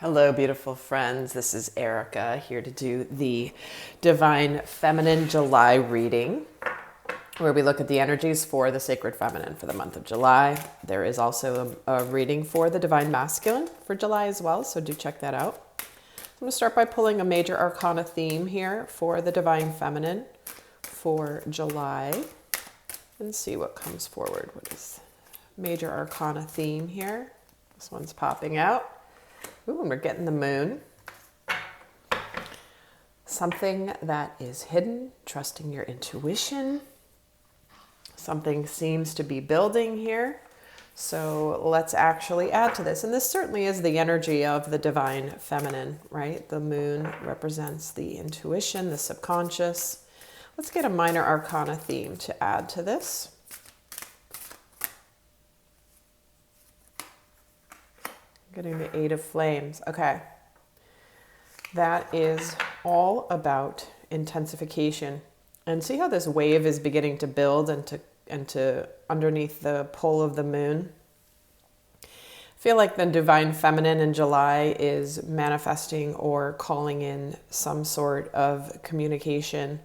Hello, beautiful friends. This is Erika here to do the Divine Feminine July reading, where we look at the energies for the Sacred Feminine for the month of July. There is also a reading for the Divine Masculine for July as well, so do check that out. I'm going to start by pulling a major arcana theme here for the Divine Feminine for July and see what comes forward. What is major arcana theme here? This one's popping out. Ooh, and we're getting the moon. Something that is hidden, trusting your intuition. Something seems to be building here. So let's actually add to this. And this certainly is the energy of the Divine Feminine, right? The moon represents the intuition, the subconscious. Let's get a minor arcana theme to add to this. Getting the Eight of Flames. Okay. That is all about intensification. And see how this wave is beginning to build and to underneath the pull of the moon. I feel like the Divine Feminine in July is manifesting or calling in some sort of communication.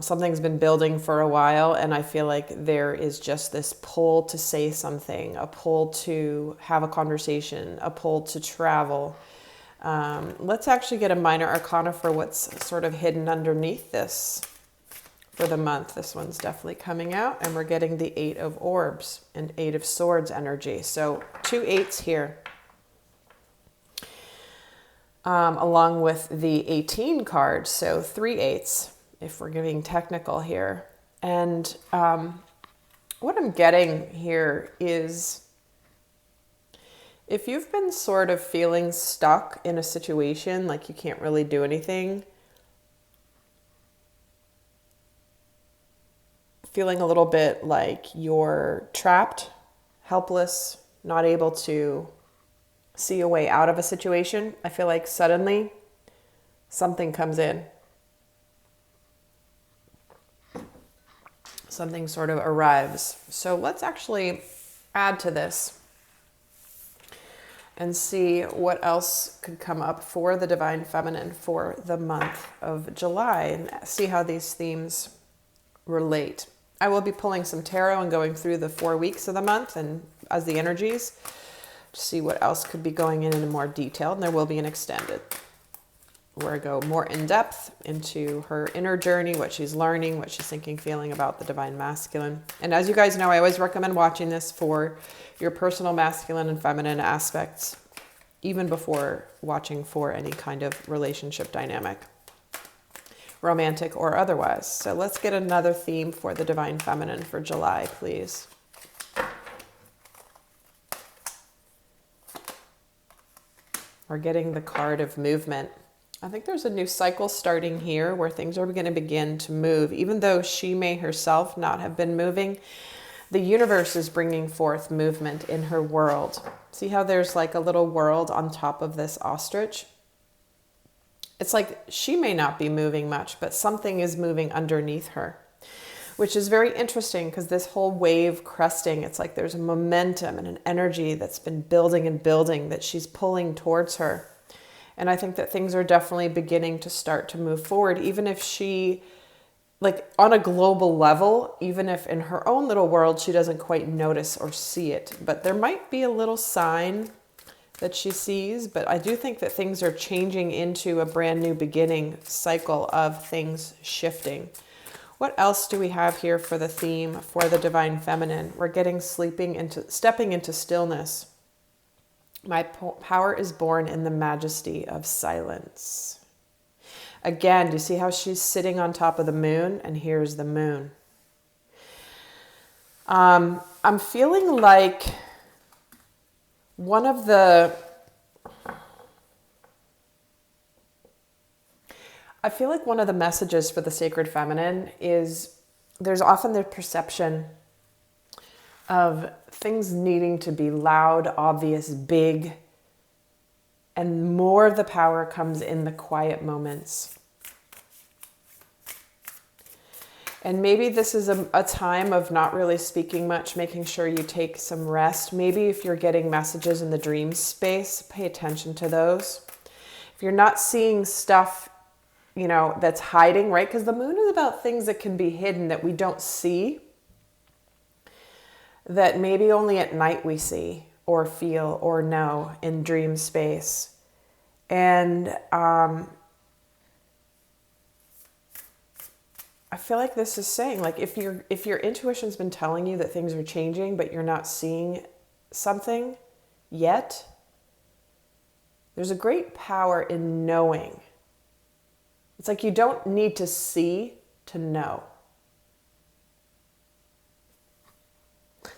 Something's been building for a while, and I feel like there is just this pull to say something, a pull to have a conversation, a pull to travel. Let's actually get a minor arcana for what's sort of hidden underneath this for the month. This one's definitely coming out, and we're getting the Eight of Orbs and Eight of Swords energy. So 2 8s here. Along with the 18 card, so 3 8s. If we're getting technical here. And what I'm getting here is if you've been sort of feeling stuck in a situation, like you can't really do anything, feeling a little bit like you're trapped, helpless, not able to see a way out of a situation, I feel like suddenly something comes in. Something sort of arrives. So let's actually add to this and see what else could come up for the Divine Feminine for the month of July and see how these themes relate. I will be pulling some tarot and going through the 4 weeks of the month and as the energies to see what else could be going in more detail, and there will be an extended where I go more in depth into her inner journey, what she's learning, what she's thinking, feeling about the Divine Masculine. And as you guys know, I always recommend watching this for your personal masculine and feminine aspects, even before watching for any kind of relationship dynamic, romantic or otherwise. So let's get another theme for the Divine Feminine for July, please. We're getting the card of movement. I think there's a new cycle starting here where things are going to begin to move. Even though she may herself not have been moving, the universe is bringing forth movement in her world. See how there's like a little world on top of this ostrich? It's like she may not be moving much, but something is moving underneath her, which is very interesting because this whole wave cresting, it's like there's a momentum and an energy that's been building and building that she's pulling towards her. And I think that things are definitely beginning to start to move forward, even if she, like on a global level, even if in her own little world, she doesn't quite notice or see it. But there might be a little sign that she sees. But I do think that things are changing into a brand new beginning cycle of things shifting. What else do we have here for the theme for the Divine Feminine? We're getting stepping into stillness. My power is born in the majesty of silence. Again, do you see how she's sitting on top of the moon? And here's the moon. I'm feeling like one of the messages for the Sacred Feminine is there's often the perception of things needing to be loud, obvious, big, and more of the power comes in the quiet moments. And maybe this is a time of not really speaking much, making sure you take some rest. Maybe if you're getting messages in the dream space, pay attention to those. If you're not seeing stuff, you know, that's hiding, right? Because the moon is about things that can be hidden that we don't see, that maybe only at night we see or feel or know in dream space. And I feel like this is saying, like, if your intuition's been telling you that things are changing, but you're not seeing something yet, there's a great power in knowing. It's like you don't need to see to know.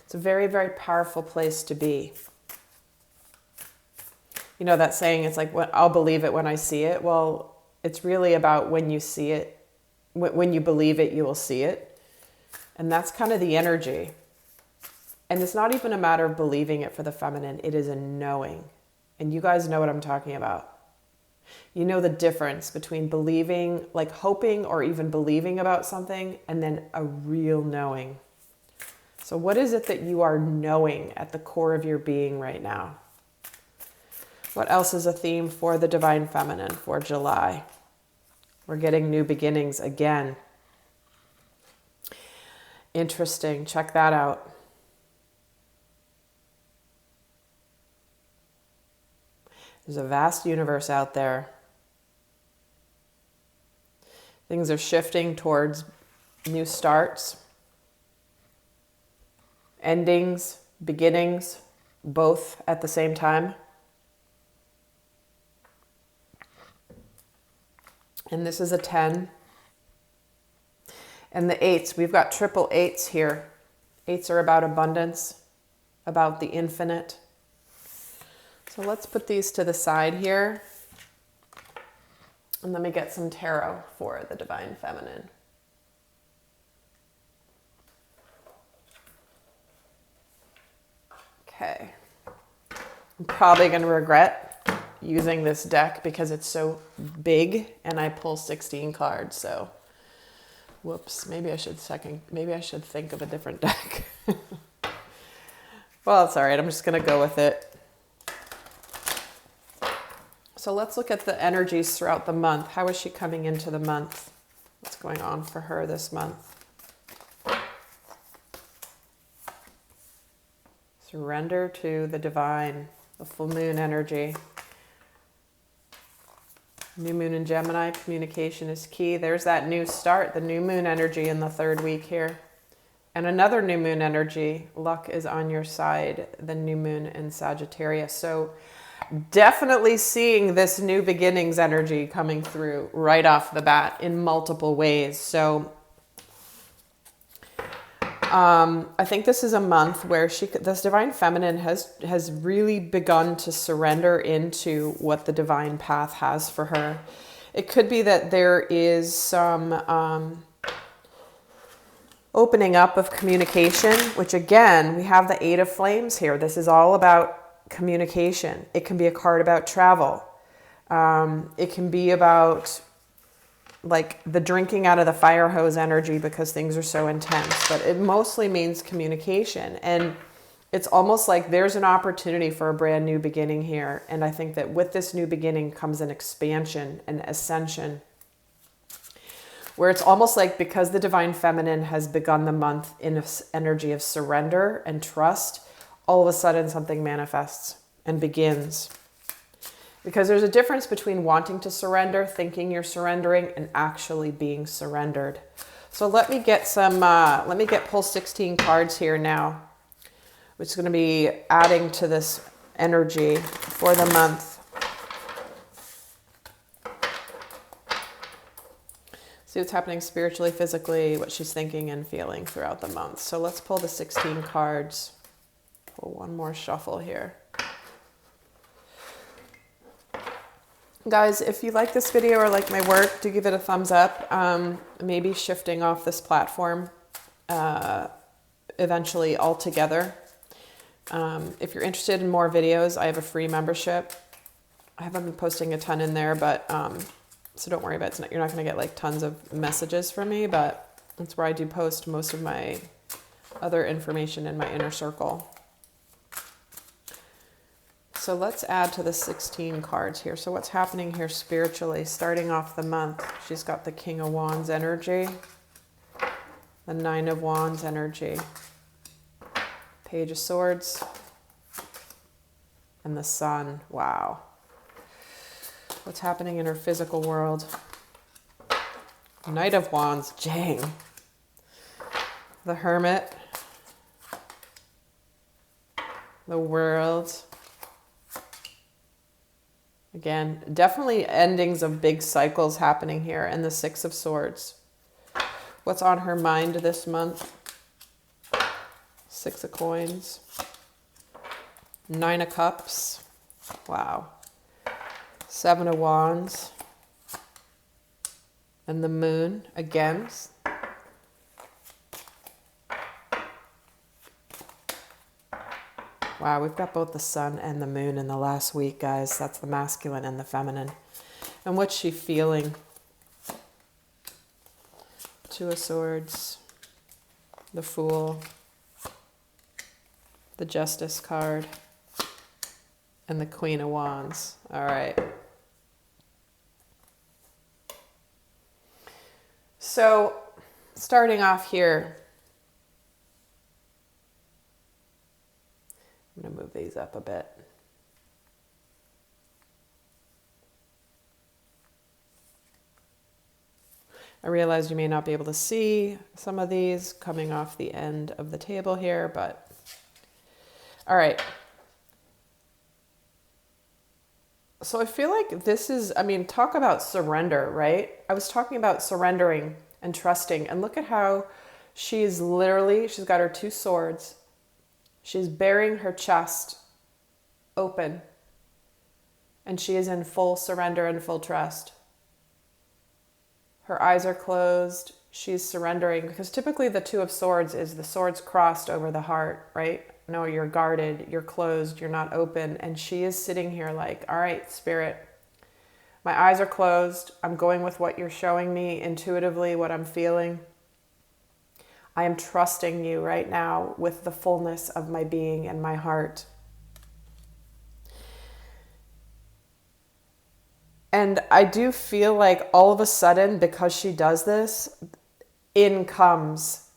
It's a very, very powerful place to be. You know that saying, it's like, I'll believe it when I see it. Well, it's really about when you see it. When you believe it, you will see it. And that's kind of the energy. And it's not even a matter of believing it for the feminine. It is a knowing. And you guys know what I'm talking about. You know the difference between believing, like hoping or even believing about something, and then a real knowing. So what is it that you are knowing at the core of your being right now? What else is a theme for the Divine Feminine for July? We're getting new beginnings again. Interesting. Check that out. There's a vast universe out there. Things are shifting towards new starts, endings, beginnings, both at the same time. And this is a 10. And the 8s, we've got triple 8s here. 8s are about abundance, about the infinite. So let's put these to the side here. And let me get some tarot for the Divine Feminine. Okay. I'm probably going to regret using this deck because it's so big and I pull 16 cards. So, whoops, maybe I should think of a different deck. Well, it's all right. I'm just going to go with it. So let's look at the energies throughout the month. How is she coming into the month? What's going on for her this month? Surrender to the divine, the full moon energy. New moon in Gemini, communication is key. There's that new start, the new moon energy in the 3rd week here. And another new moon energy, luck is on your side, the new moon in Sagittarius. So definitely seeing this new beginnings energy coming through right off the bat in multiple ways. So I think this is a month where this Divine Feminine has really begun to surrender into what the divine path has for her. It could be that there is some opening up of communication, which again, we have the 8 of Flames here. This is all about communication. It can be a card about travel. It can be about like the drinking out of the fire hose energy because things are so intense, but it mostly means communication. And it's almost like there's an opportunity for a brand new beginning here. And I think that with this new beginning comes an expansion, an ascension, where it's almost like because the Divine Feminine has begun the month in an energy of surrender and trust, all of a sudden something manifests and begins. Because there's a difference between wanting to surrender, thinking you're surrendering, and actually being surrendered. So let me get pull 16 cards here now, which is going to be adding to this energy for the month. See what's happening spiritually, physically, what she's thinking and feeling throughout the month. So let's pull the 16 cards. Pull one more shuffle here. Guys, if you like this video or like my work, do give it a thumbs up. Maybe shifting off this platform eventually altogether. If you're interested in more videos, I have a free membership. I haven't been posting a ton in there, but so don't worry about it. You're not going to get like tons of messages from me, but That's where I do post most of my other information in my inner circle. So let's add to the 16 cards here. So what's happening here spiritually, starting off the month? She's got the King of Wands energy, the Nine of Wands energy, Page of Swords, and the Sun. Wow. What's happening in her physical world? Knight of Wands, Jang. The Hermit, the World. Again, definitely endings of big cycles happening here. And the Six of Swords. What's on her mind this month? Six of Coins. Nine of Cups. Wow. Seven of Wands. And the Moon again. Wow, we've got both the Sun and the Moon in the last week, guys. That's the masculine and the feminine. And what's she feeling? Two of Swords, the Fool, the Justice card, and the Queen of Wands. All right. So, starting off here, I'm going to move these up a bit. I realize you may not be able to see some of these coming off the end of the table here, but all right. So I feel like this is, I mean, talk about surrender, right? I was talking about surrendering and trusting, and look at how she's got her two swords. She's bearing her chest open, and she is in full surrender and full trust. Her eyes are closed. She's surrendering, because typically the Two of Swords is the swords crossed over the heart, right? No, you're guarded, you're closed, you're not open. And she is sitting here like, all right, Spirit, my eyes are closed. I'm going with what you're showing me intuitively, what I'm feeling. I am trusting you right now with the fullness of my being and my heart. And I do feel like all of a sudden, because she does this, in comes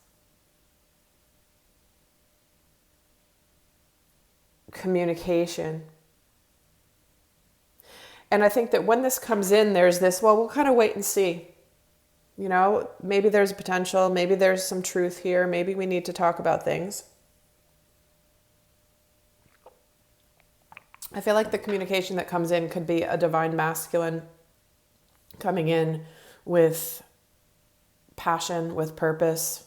communication. And I think that when this comes in, there's this, well, we'll kind of wait and see. You know, maybe there's potential, maybe there's some truth here, maybe we need to talk about things. I feel like the communication that comes in could be a divine masculine coming in with passion, with purpose.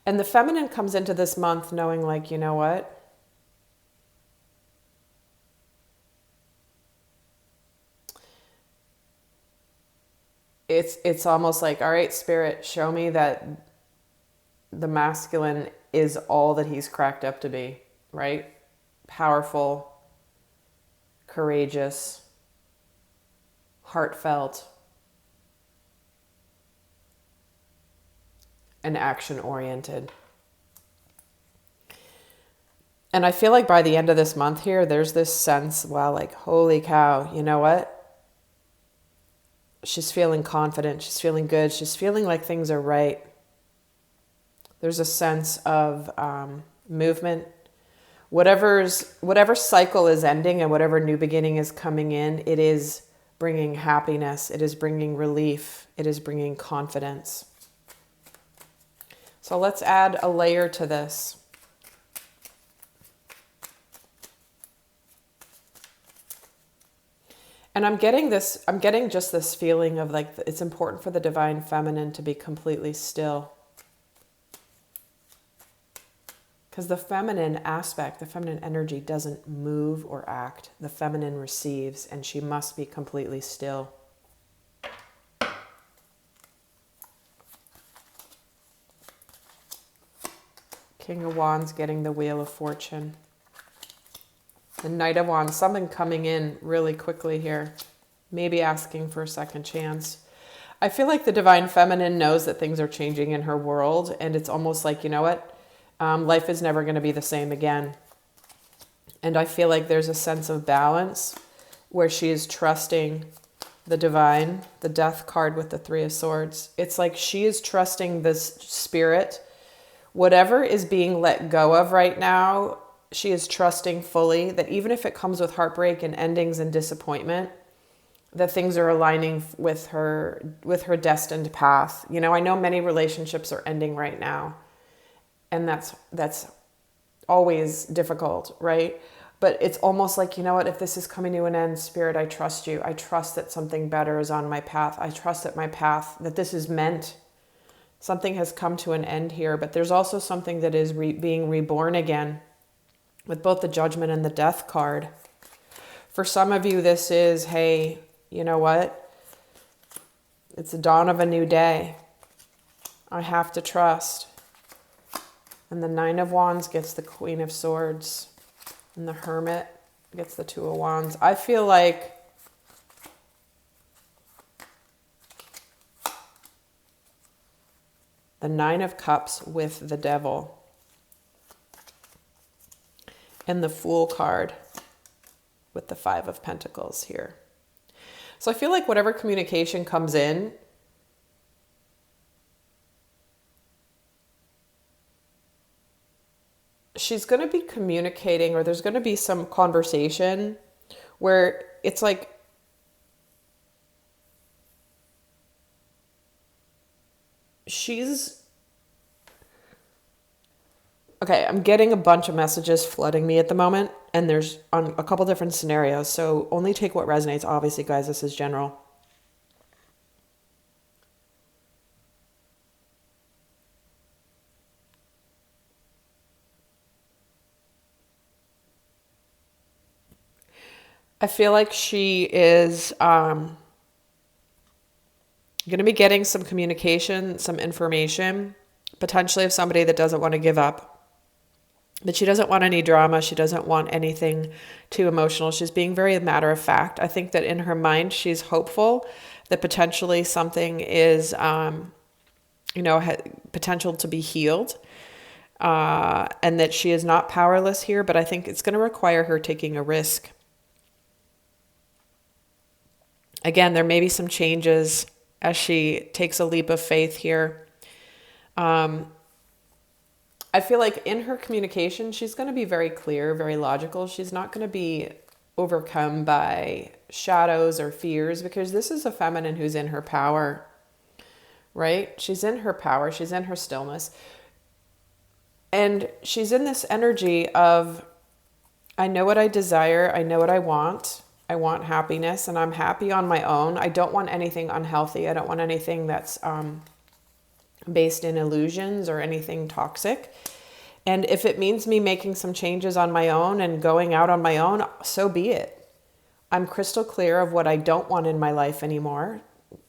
And the feminine comes into this month knowing, like, you know what? It's almost like, all right, Spirit, show me that the masculine is all that he's cracked up to be, right? Powerful, courageous, heartfelt, and action-oriented. And I feel like by the end of this month here, there's this sense, wow, like, holy cow, you know what? She's feeling confident. She's feeling good. She's feeling like things are right. There's a sense of movement. Whatever cycle is ending and whatever new beginning is coming in, it is bringing happiness. It is bringing relief. It is bringing confidence. So let's add a layer to this. And I'm getting just this feeling of like, it's important for the divine feminine to be completely still. Because the feminine aspect, the feminine energy doesn't move or act. The feminine receives, and she must be completely still. King of Wands getting the Wheel of Fortune. The Knight of Wands, something coming in really quickly here. Maybe asking for a second chance. I feel like the divine feminine knows that things are changing in her world, and it's almost like, you know what? Life is never going to be the same again. And I feel like there's a sense of balance where she is trusting the divine, the death card with the Three of Swords. It's like she is trusting this spirit. Whatever is being let go of right now, she is trusting fully that even if it comes with heartbreak and endings and disappointment, that things are aligning with her destined path. You know, I know many relationships are ending right now, and that's always difficult, right? But it's almost like, you know what, if this is coming to an end, Spirit, I trust you. I trust that something better is on my path. I trust that my path, that this is meant. Something has come to an end here, but there's also something that is being reborn again with both the Judgment and the Death card. For some of you, this is, hey, you know what? It's the dawn of a new day. I have to trust. And the Nine of Wands gets the Queen of Swords. And the Hermit gets the Two of Wands. I feel like the Nine of Cups with the Devil. And the Fool card with the Five of Pentacles here. So I feel like whatever communication comes in, she's going to be communicating, or there's going to be some conversation where it's like, okay, I'm getting a bunch of messages flooding me at the moment, and there's on a couple different scenarios, so only take what resonates. Obviously, guys, this is general. I feel like she is going to be getting some communication, some information, potentially of somebody that doesn't want to give up. But she doesn't want any drama. She doesn't want anything too emotional. She's being very matter of fact. I think that in her mind, she's hopeful that potentially something is, potential to be healed. And that she is not powerless here. But I think it's going to require her taking a risk. Again, there may be some changes as she takes a leap of faith here. I feel like in her communication, she's going to be very clear, very logical. She's not going to be overcome by shadows or fears, because this is a feminine who's in her power, right? She's in her power. She's in her stillness. And she's in this energy of, I know what I desire. I know what I want. I want happiness, and I'm happy on my own. I don't want anything unhealthy. I don't want anything that's based in illusions or anything toxic. And if it means me making some changes on my own and going out on my own, so be it. I'm crystal clear of what I don't want in my life anymore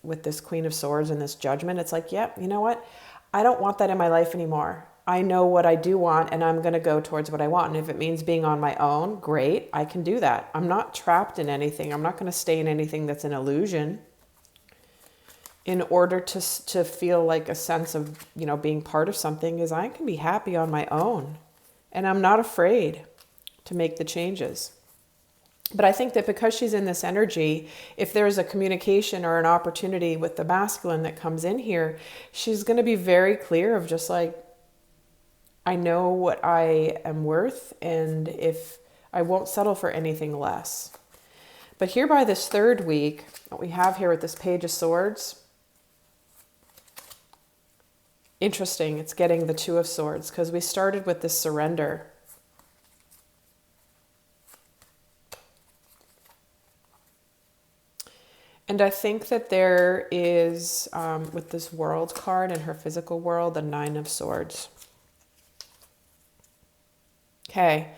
with this Queen of Swords and this Judgment. It's like, yep, you know what? I don't want that in my life anymore. I know what I do want, and I'm going to go towards what I want. And if it means being on my own, great, I can do that. I'm not trapped in anything. I'm not going to stay in anything that's an illusion. In order to feel like a sense of, being part of something, is I can be happy on my own. And I'm not afraid to make the changes. But I think that because she's in this energy, if there's a communication or an opportunity with the masculine that comes in here, she's going to be very clear of just like, I know what I am worth, and if I won't settle for anything less. But here by this third week, what we have here with this Page of Swords, interesting, it's getting the Two of Swords, because we started with this surrender. And I think that there is, with this World card in her physical world, the Nine of Swords. Okay,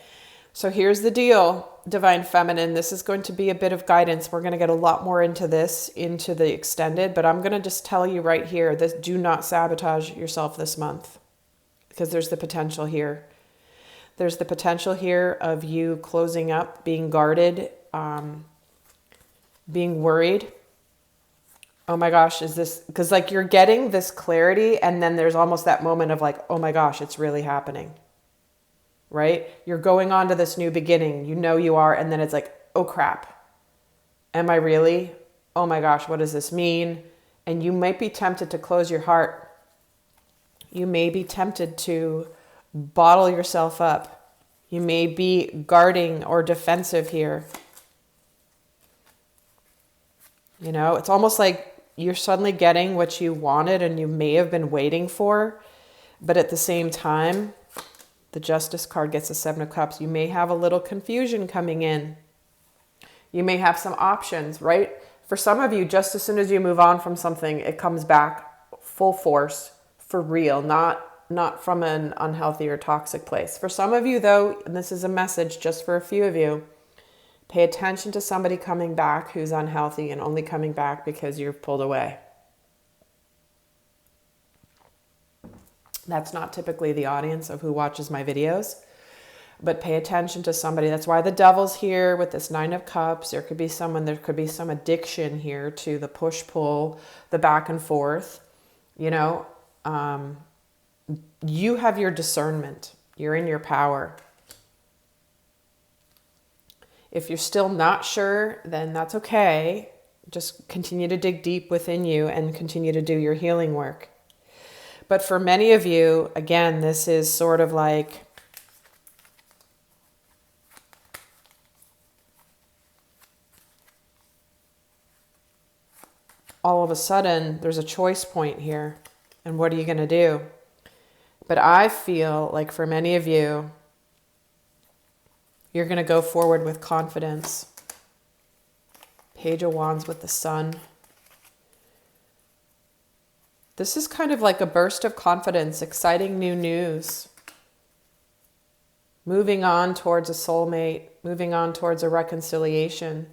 so here's the deal, Divine Feminine. This is going to be a bit of guidance. We're going to get a lot more into this, into the extended, but I'm going to just tell you right here, this, do not sabotage yourself this month, because there's the potential here. There's the potential here of you closing up, being guarded, being worried, oh my gosh, is this, because like you're getting this clarity and then there's almost that moment of like, oh my gosh, it's really happening, right? You're going on to this new beginning, you know you are, and then it's like, oh crap, am I really? Oh my gosh, what does this mean? And you might be tempted to close your heart. You may be tempted to bottle yourself up. You may be guarding or defensive here. You know, it's almost like you're suddenly getting what you wanted and you may have been waiting for, but at the same time, the Justice card gets the Seven of Cups. You may have a little confusion coming in. You may have some options, right? For some of you, just as soon as you move on from something, it comes back full force, for real, not from an unhealthy or toxic place. For some of you, though, and this is a message just for a few of you, pay attention to somebody coming back who's unhealthy and only coming back because you've pulled away. That's not typically the audience of who watches my videos, but pay attention to somebody. That's why the Devil's here with this Nine of Cups. There could be some addiction here to the push-pull, the back and forth. You know, you have your discernment. You're in your power. If you're still not sure, then that's okay. Just continue to dig deep within you and continue to do your healing work. But for many of you, again, this is sort of like all of a sudden there's a choice point here. And what are you going to do? But I feel like for many of you, you're going to go forward with confidence. Page of Wands with the Sun. This is kind of like a burst of confidence, exciting new news. Moving on towards a soulmate, moving on towards a reconciliation.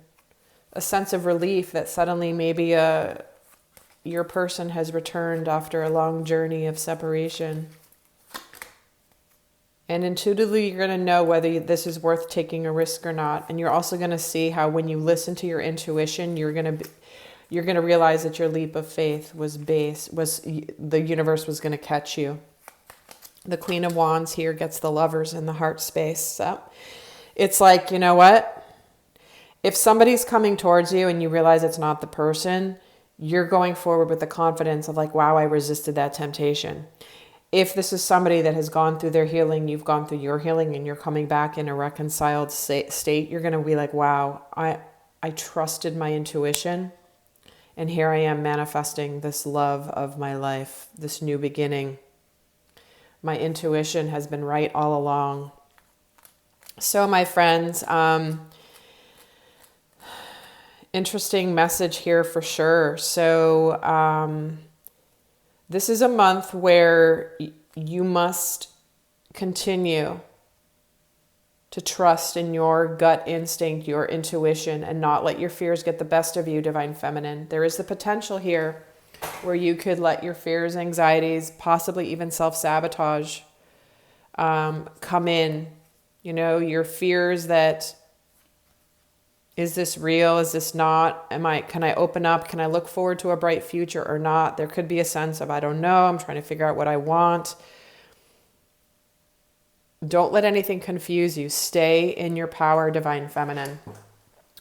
A sense of relief that suddenly maybe your person has returned after a long journey of separation. And intuitively, you're going to know whether this is worth taking a risk or not. And you're also going to see how when you listen to your intuition, you're going to realize that your leap of faith was the universe was going to catch you. The Queen of Wands here gets the Lovers in the heart space. So it's like, you know what? If somebody's coming towards you and you realize it's not the person, you're going forward with the confidence of like, wow, I resisted that temptation. If this is somebody that has gone through their healing, you've gone through your healing and you're coming back in a reconciled state, you're going to be like, wow, I trusted my intuition. And here I am manifesting this love of my life, this new beginning. My intuition has been right all along. So my friends, interesting message here for sure. So this is a month where you must continue to trust in your gut instinct, your intuition, and not let your fears get the best of you, Divine Feminine. There is the potential here where you could let your fears, anxieties, possibly even self-sabotage come in. You know, your fears that, is this real? Is this not? Can I open up? Can I look forward to a bright future or not? There could be a sense of, I don't know. I'm trying to figure out what I want. Don't let anything confuse you. Stay in your power, Divine Feminine.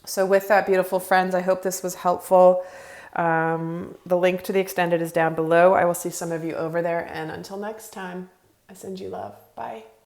So with that, beautiful friends, I hope this was helpful. The link to the extended is down below. I will see some of you over there. And until next time, I send you love. Bye.